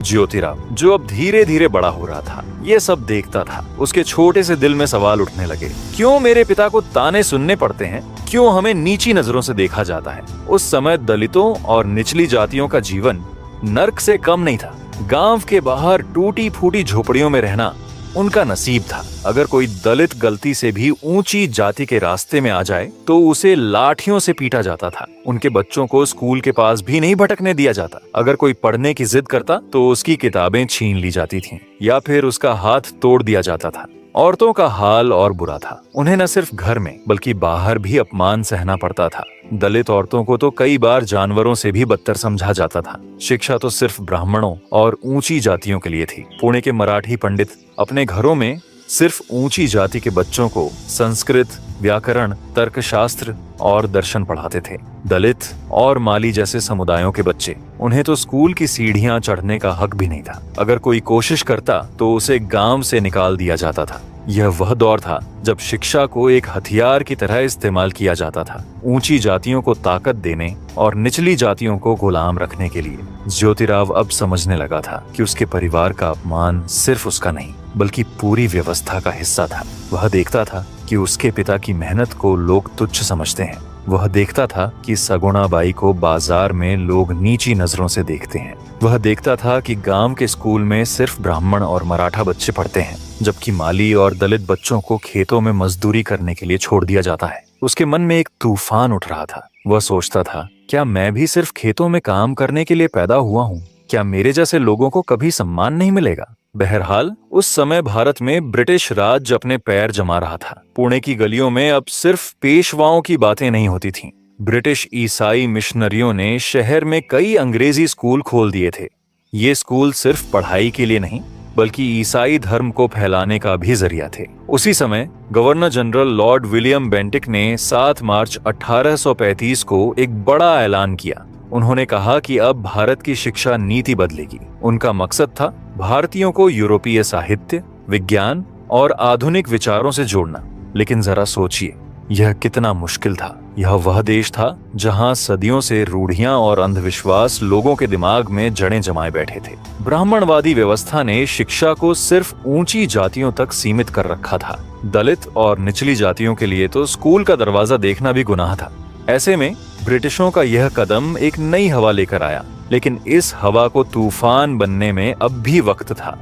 ज्योतिराव, जो अब धीरे धीरे बड़ा हो रहा था, ये सब देखता था। उसके छोटे से दिल में सवाल उठने लगे, क्यों मेरे पिता को ताने सुनने पड़ते हैं? क्यों हमें नीची नजरों से देखा जाता है? उस समय दलितों और निचली जातियों का जीवन नर्क से कम नहीं था। गांव के बाहर टूटी फूटी झोपड़ियों में रहना उनका नसीब था। अगर कोई दलित गलती से भी ऊंची जाति के रास्ते में आ जाए तो उसे लाठियों से पीटा जाता था। उनके बच्चों को स्कूल के पास भी नहीं भटकने दिया जाता। अगर कोई पढ़ने की जिद करता तो उसकी किताबें छीन ली जाती थीं या फिर उसका हाथ तोड़ दिया जाता था। औरतों का हाल और बुरा था। उन्हें न सिर्फ घर में बल्कि बाहर भी अपमान सहना पड़ता था। दलित औरतों को तो कई बार जानवरों से भी बदतर समझा जाता था। शिक्षा तो सिर्फ ब्राह्मणों और ऊंची जातियों के लिए थी। पुणे के मराठी पंडित अपने घरों में सिर्फ ऊंची जाति के बच्चों को संस्कृत, व्याकरण, तर्कशास्त्र और दर्शन पढ़ाते थे। दलित और माली जैसे समुदायों के बच्चे, उन्हें तो स्कूल की सीढ़ियां चढ़ने का हक भी नहीं था। अगर कोई कोशिश करता तो उसे गांव से निकाल दिया जाता था। यह वह दौर था जब शिक्षा को एक हथियार की तरह इस्तेमाल किया जाता था, ऊंची जातियों को ताकत देने और निचली जातियों को गुलाम रखने के लिए। ज्योतिराव अब समझने लगा था कि उसके परिवार का अपमान सिर्फ उसका नहीं बल्कि पूरी व्यवस्था का हिस्सा था। वह देखता था कि उसके पिता की मेहनत को लोग तुच्छ समझते हैं। वह देखता था कि सगुणा बाई को बाजार में लोग नीची नजरों से देखते हैं। वह देखता था कि गांव के स्कूल में सिर्फ ब्राह्मण और मराठा बच्चे पढ़ते हैं, जबकि माली और दलित बच्चों को खेतों में मजदूरी करने के लिए छोड़ दिया जाता है। उसके मन में एक तूफान उठ रहा था। वह सोचता था, क्या मैं भी सिर्फ खेतों में काम करने के लिए पैदा हुआ हूँ? क्या मेरे जैसे लोगों को कभी सम्मान नहीं मिलेगा? बहरहाल उस समय भारत में ब्रिटिश राज अपने पैर जमा रहा था। पुणे की गलियों में अब सिर्फ पेशवाओं की बातें नहीं होती थीं। ब्रिटिश ईसाई मिशनरियों ने शहर में कई अंग्रेजी स्कूल खोल दिए थे। ये स्कूल सिर्फ पढ़ाई के लिए नहीं बल्कि ईसाई धर्म को फैलाने का भी जरिया थे। उसी समय governor general Lord William Bentinck ने 7 मार्च 1835 को एक बड़ा ऐलान किया। उन्होंने कहा कि अब भारत की शिक्षा नीति बदलेगी। उनका मकसद था भारतीयों को यूरोपीय साहित्य, विज्ञान और आधुनिक विचारों से जोड़ना। लेकिन जरा सोचिए, यह कितना मुश्किल था। यह वह देश था जहां सदियों से रूढ़ियां और अंधविश्वास लोगों के दिमाग में जड़ें जमाए बैठे थे। ब्राह्मणवादी व्यवस्था ने शिक्षा को सिर्फ ऊंची जातियों तक सीमित कर रखा था। दलित और निचली जातियों के लिए तो स्कूल का दरवाजा देखना भी गुनाह था। ऐसे में ब्रिटिशों का यह कदम एक नई हवा लेकर आया, लेकिन इस हवा को तूफान बनने में अब भी वक्त था।